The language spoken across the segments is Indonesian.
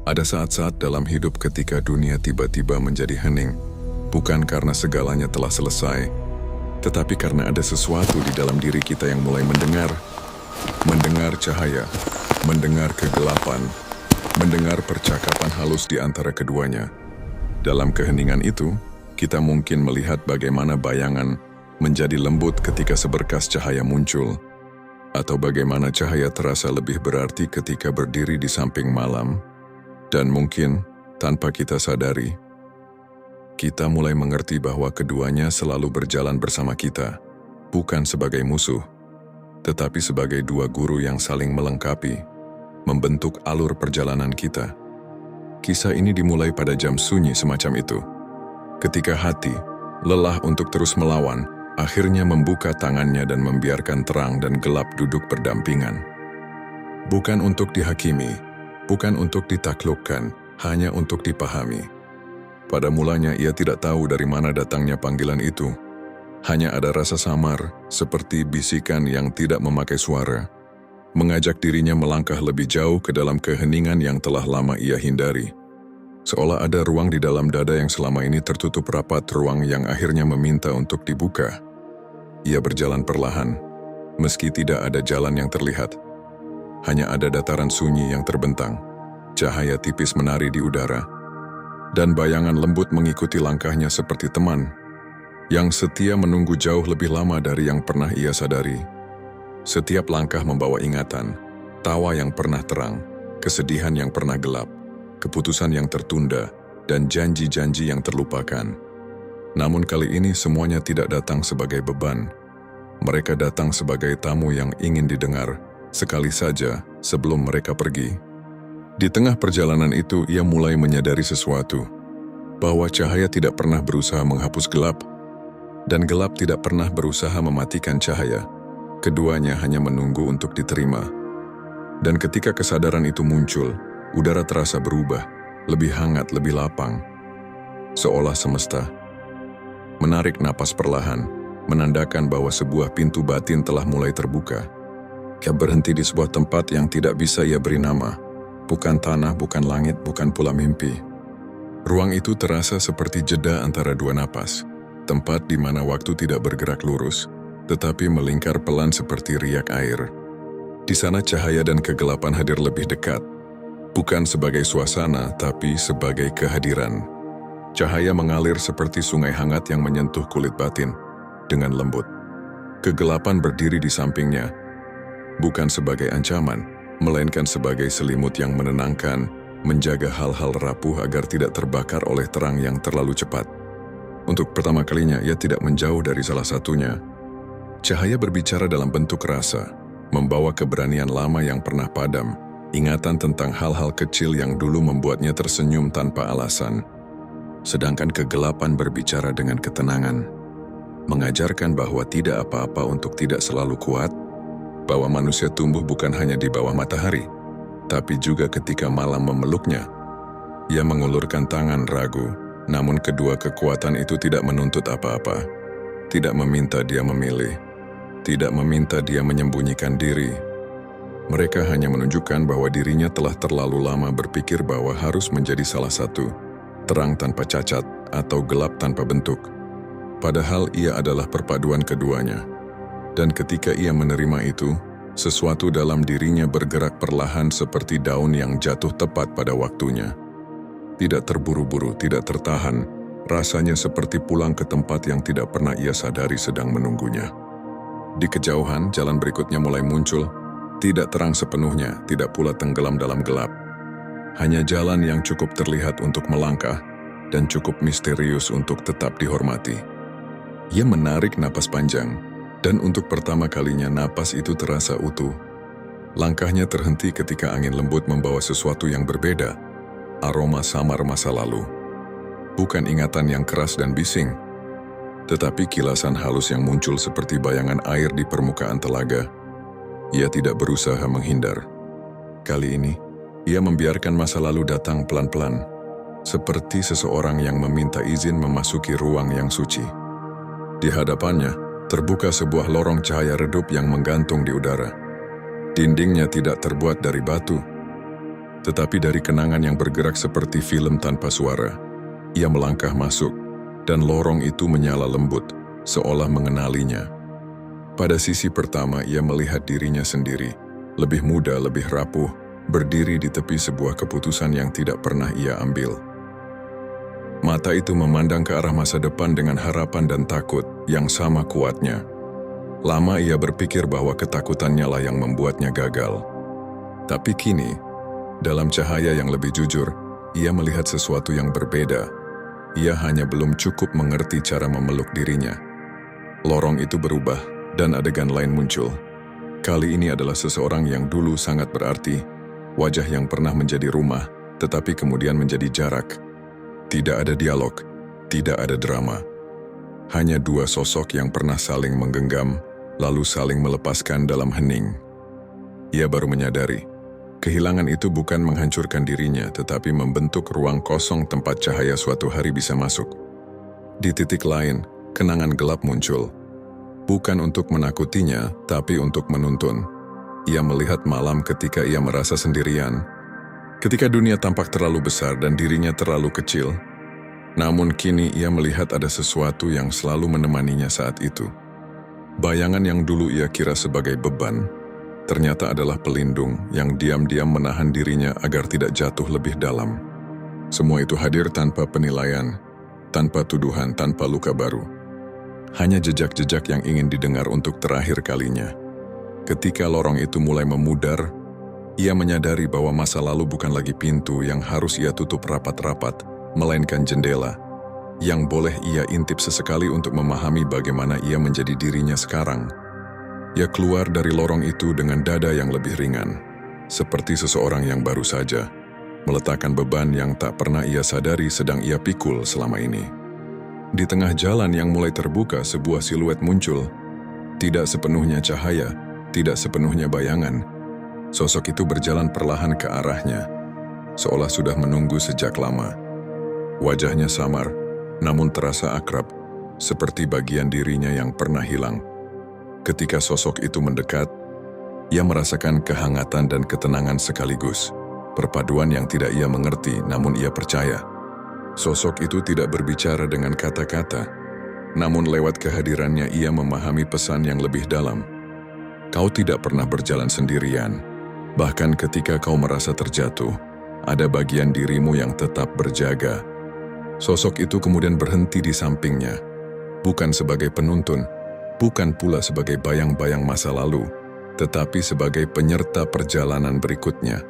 Ada saat-saat dalam hidup ketika dunia tiba-tiba menjadi hening, bukan karena segalanya telah selesai, tetapi karena ada sesuatu di dalam diri kita yang mulai mendengar cahaya, mendengar kegelapan, mendengar percakapan halus di antara keduanya. Dalam keheningan itu, kita mungkin melihat bagaimana bayangan menjadi lembut ketika seberkas cahaya muncul, atau bagaimana cahaya terasa lebih berarti ketika berdiri di samping malam. Dan mungkin, tanpa kita sadari, kita mulai mengerti bahwa keduanya selalu berjalan bersama kita, bukan sebagai musuh, tetapi sebagai dua guru yang saling melengkapi, membentuk alur perjalanan kita. Kisah ini dimulai pada jam sunyi semacam itu, ketika hati, lelah untuk terus melawan, akhirnya membuka tangannya dan membiarkan terang dan gelap duduk berdampingan. Bukan untuk dihakimi, bukan untuk ditaklukkan, hanya untuk dipahami. Pada mulanya ia tidak tahu dari mana datangnya panggilan itu. Hanya ada rasa samar, seperti bisikan yang tidak memakai suara, mengajak dirinya melangkah lebih jauh ke dalam keheningan yang telah lama ia hindari. Seolah ada ruang di dalam dada yang selama ini tertutup rapat, ruang yang akhirnya meminta untuk dibuka. Ia berjalan perlahan, meski tidak ada jalan yang terlihat. Hanya ada dataran sunyi yang terbentang, cahaya tipis menari di udara, dan bayangan lembut mengikuti langkahnya seperti teman yang setia menunggu jauh lebih lama dari yang pernah ia sadari. Setiap langkah membawa ingatan, tawa yang pernah terang, kesedihan yang pernah gelap, keputusan yang tertunda, dan janji-janji yang terlupakan. Namun kali ini semuanya tidak datang sebagai beban. Mereka datang sebagai tamu yang ingin didengar, sekali saja sebelum mereka pergi. Di tengah perjalanan itu ia mulai menyadari sesuatu, bahwa cahaya tidak pernah berusaha menghapus gelap, dan gelap tidak pernah berusaha mematikan cahaya. Keduanya hanya menunggu untuk diterima. Dan ketika kesadaran itu muncul, udara terasa berubah, lebih hangat, lebih lapang. Seolah semesta menarik napas perlahan, menandakan bahwa sebuah pintu batin telah mulai terbuka. Ia berhenti di sebuah tempat yang tidak bisa ia beri nama. Bukan tanah, bukan langit, bukan pula mimpi. Ruang itu terasa seperti jeda antara dua napas. Tempat di mana waktu tidak bergerak lurus, tetapi melingkar pelan seperti riak air. Di sana cahaya dan kegelapan hadir lebih dekat. Bukan sebagai suasana, tapi sebagai kehadiran. Cahaya mengalir seperti sungai hangat yang menyentuh kulit batin dengan lembut. Kegelapan berdiri di sampingnya, bukan sebagai ancaman, melainkan sebagai selimut yang menenangkan, menjaga hal-hal rapuh agar tidak terbakar oleh terang yang terlalu cepat. Untuk pertama kalinya ia tidak menjauh dari salah satunya. Cahaya berbicara dalam bentuk rasa, membawa keberanian lama yang pernah padam, ingatan tentang hal-hal kecil yang dulu membuatnya tersenyum tanpa alasan. Sedangkan kegelapan berbicara dengan ketenangan, mengajarkan bahwa tidak apa-apa untuk tidak selalu kuat, bahwa manusia tumbuh bukan hanya di bawah matahari, tapi juga ketika malam memeluknya. Ia mengulurkan tangan ragu, namun kedua kekuatan itu tidak menuntut apa-apa, tidak meminta dia memilih, tidak meminta dia menyembunyikan diri. Mereka hanya menunjukkan bahwa dirinya telah terlalu lama berpikir bahwa harus menjadi salah satu, terang tanpa cacat atau gelap tanpa bentuk. Padahal ia adalah perpaduan keduanya. Dan ketika ia menerima itu, sesuatu dalam dirinya bergerak perlahan seperti daun yang jatuh tepat pada waktunya. Tidak terburu-buru, tidak tertahan, rasanya seperti pulang ke tempat yang tidak pernah ia sadari sedang menunggunya. Di kejauhan, jalan berikutnya mulai muncul, tidak terang sepenuhnya, tidak pula tenggelam dalam gelap. Hanya jalan yang cukup terlihat untuk melangkah, dan cukup misterius untuk tetap dihormati. Ia menarik napas panjang, dan untuk pertama kalinya napas itu terasa utuh. Langkahnya terhenti ketika angin lembut membawa sesuatu yang berbeda, aroma samar masa lalu. Bukan ingatan yang keras dan bising, tetapi kilasan halus yang muncul seperti bayangan air di permukaan telaga. Ia tidak berusaha menghindar. Kali ini, ia membiarkan masa lalu datang pelan-pelan, seperti seseorang yang meminta izin memasuki ruang yang suci. Di hadapannya, terbuka sebuah lorong cahaya redup yang menggantung di udara. Dindingnya tidak terbuat dari batu, tetapi dari kenangan yang bergerak seperti film tanpa suara. Ia melangkah masuk, dan lorong itu menyala lembut, seolah mengenalinya. Pada sisi pertama, ia melihat dirinya sendiri, lebih muda, lebih rapuh, berdiri di tepi sebuah keputusan yang tidak pernah ia ambil. Mata itu memandang ke arah masa depan dengan harapan dan takut yang sama kuatnya. Lama ia berpikir bahwa ketakutannya lah yang membuatnya gagal. Tapi kini, dalam cahaya yang lebih jujur, ia melihat sesuatu yang berbeda. Ia hanya belum cukup mengerti cara memeluk dirinya. Lorong itu berubah, dan adegan lain muncul. Kali ini adalah seseorang yang dulu sangat berarti, wajah yang pernah menjadi rumah, tetapi kemudian menjadi jarak. Tidak ada dialog, tidak ada drama. Hanya dua sosok yang pernah saling menggenggam, lalu saling melepaskan dalam hening. Ia baru menyadari, kehilangan itu bukan menghancurkan dirinya, tetapi membentuk ruang kosong tempat cahaya suatu hari bisa masuk. Di titik lain, kenangan gelap muncul. Bukan untuk menakutinya, tapi untuk menuntun. Ia melihat malam ketika ia merasa sendirian. Ketika dunia tampak terlalu besar dan dirinya terlalu kecil. Namun kini ia melihat ada sesuatu yang selalu menemaninya saat itu. Bayangan yang dulu ia kira sebagai beban, ternyata adalah pelindung yang diam-diam menahan dirinya agar tidak jatuh lebih dalam. Semua itu hadir tanpa penilaian, tanpa tuduhan, tanpa luka baru. Hanya jejak-jejak yang ingin didengar untuk terakhir kalinya. Ketika lorong itu mulai memudar, ia menyadari bahwa masa lalu bukan lagi pintu yang harus ia tutup rapat-rapat, melainkan jendela yang boleh ia intip sesekali untuk memahami bagaimana ia menjadi dirinya sekarang. Ia keluar dari lorong itu dengan dada yang lebih ringan, seperti seseorang yang baru saja meletakkan beban yang tak pernah ia sadari sedang ia pikul selama ini. Di tengah jalan yang mulai terbuka, sebuah siluet muncul. Tidak sepenuhnya cahaya, tidak sepenuhnya bayangan. Sosok itu berjalan perlahan ke arahnya, seolah sudah menunggu sejak lama. Wajahnya samar, namun terasa akrab, seperti bagian dirinya yang pernah hilang. Ketika sosok itu mendekat, ia merasakan kehangatan dan ketenangan sekaligus, perpaduan yang tidak ia mengerti namun ia percaya. Sosok itu tidak berbicara dengan kata-kata, namun lewat kehadirannya ia memahami pesan yang lebih dalam. Kau tidak pernah berjalan sendirian, bahkan ketika kau merasa terjatuh, ada bagian dirimu yang tetap berjaga. Sosok itu kemudian berhenti di sampingnya, bukan sebagai penuntun, bukan pula sebagai bayang-bayang masa lalu, tetapi sebagai penyerta perjalanan berikutnya.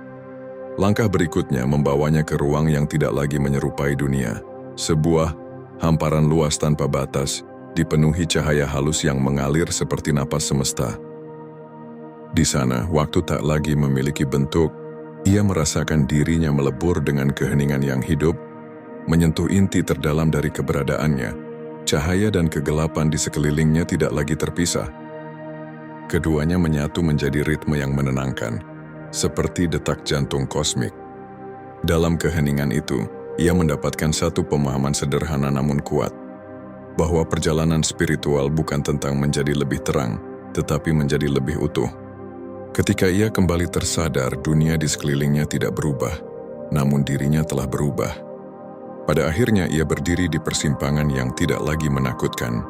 Langkah berikutnya membawanya ke ruang yang tidak lagi menyerupai dunia. Sebuah hamparan luas tanpa batas, dipenuhi cahaya halus yang mengalir seperti napas semesta. Di sana, waktu tak lagi memiliki bentuk. Ia merasakan dirinya melebur dengan keheningan yang hidup, menyentuh inti terdalam dari keberadaannya. Cahaya dan kegelapan di sekelilingnya tidak lagi terpisah. Keduanya menyatu menjadi ritme yang menenangkan, seperti detak jantung kosmik. Dalam keheningan itu, ia mendapatkan satu pemahaman sederhana namun kuat, bahwa perjalanan spiritual bukan tentang menjadi lebih terang, tetapi menjadi lebih utuh. Ketika ia kembali tersadar, dunia di sekelilingnya tidak berubah, namun dirinya telah berubah. Pada akhirnya ia berdiri di persimpangan yang tidak lagi menakutkan.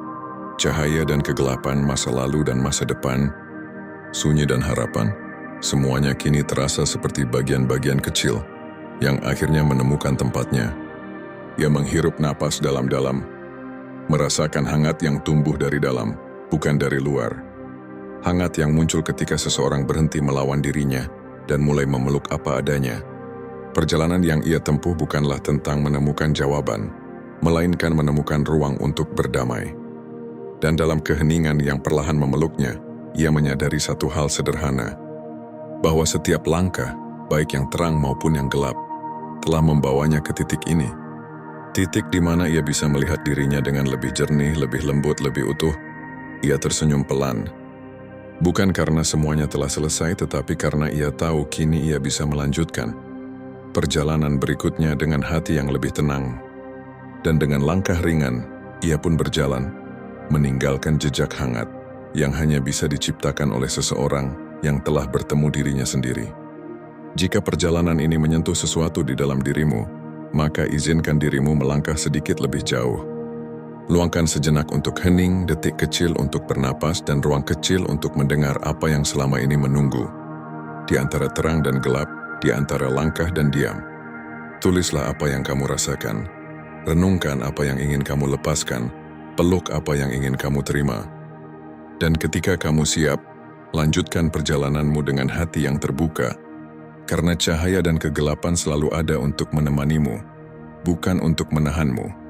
Cahaya dan kegelapan, masa lalu dan masa depan, sunyi dan harapan, semuanya kini terasa seperti bagian-bagian kecil yang akhirnya menemukan tempatnya. Ia menghirup napas dalam-dalam, merasakan hangat yang tumbuh dari dalam, bukan dari luar. Hangat yang muncul ketika seseorang berhenti melawan dirinya dan mulai memeluk apa adanya. Perjalanan yang ia tempuh bukanlah tentang menemukan jawaban, melainkan menemukan ruang untuk berdamai. Dan dalam keheningan yang perlahan memeluknya, ia menyadari satu hal sederhana, bahwa setiap langkah, baik yang terang maupun yang gelap, telah membawanya ke titik ini. Titik di mana ia bisa melihat dirinya dengan lebih jernih, lebih lembut, lebih utuh. Ia tersenyum pelan. Bukan karena semuanya telah selesai, tetapi karena ia tahu kini ia bisa melanjutkan perjalanan berikutnya dengan hati yang lebih tenang. Dan dengan langkah ringan, ia pun berjalan, meninggalkan jejak hangat yang hanya bisa diciptakan oleh seseorang yang telah bertemu dirinya sendiri. Jika perjalanan ini menyentuh sesuatu di dalam dirimu, maka izinkan dirimu melangkah sedikit lebih jauh. Luangkan sejenak untuk hening, detik kecil untuk bernapas, dan ruang kecil untuk mendengar apa yang selama ini menunggu. Di antara terang dan gelap, di antara langkah dan diam. Tulislah apa yang kamu rasakan. Renungkan apa yang ingin kamu lepaskan. Peluk apa yang ingin kamu terima. Dan ketika kamu siap, lanjutkan perjalananmu dengan hati yang terbuka. Karena cahaya dan kegelapan selalu ada untuk menemanimu, bukan untuk menahanmu.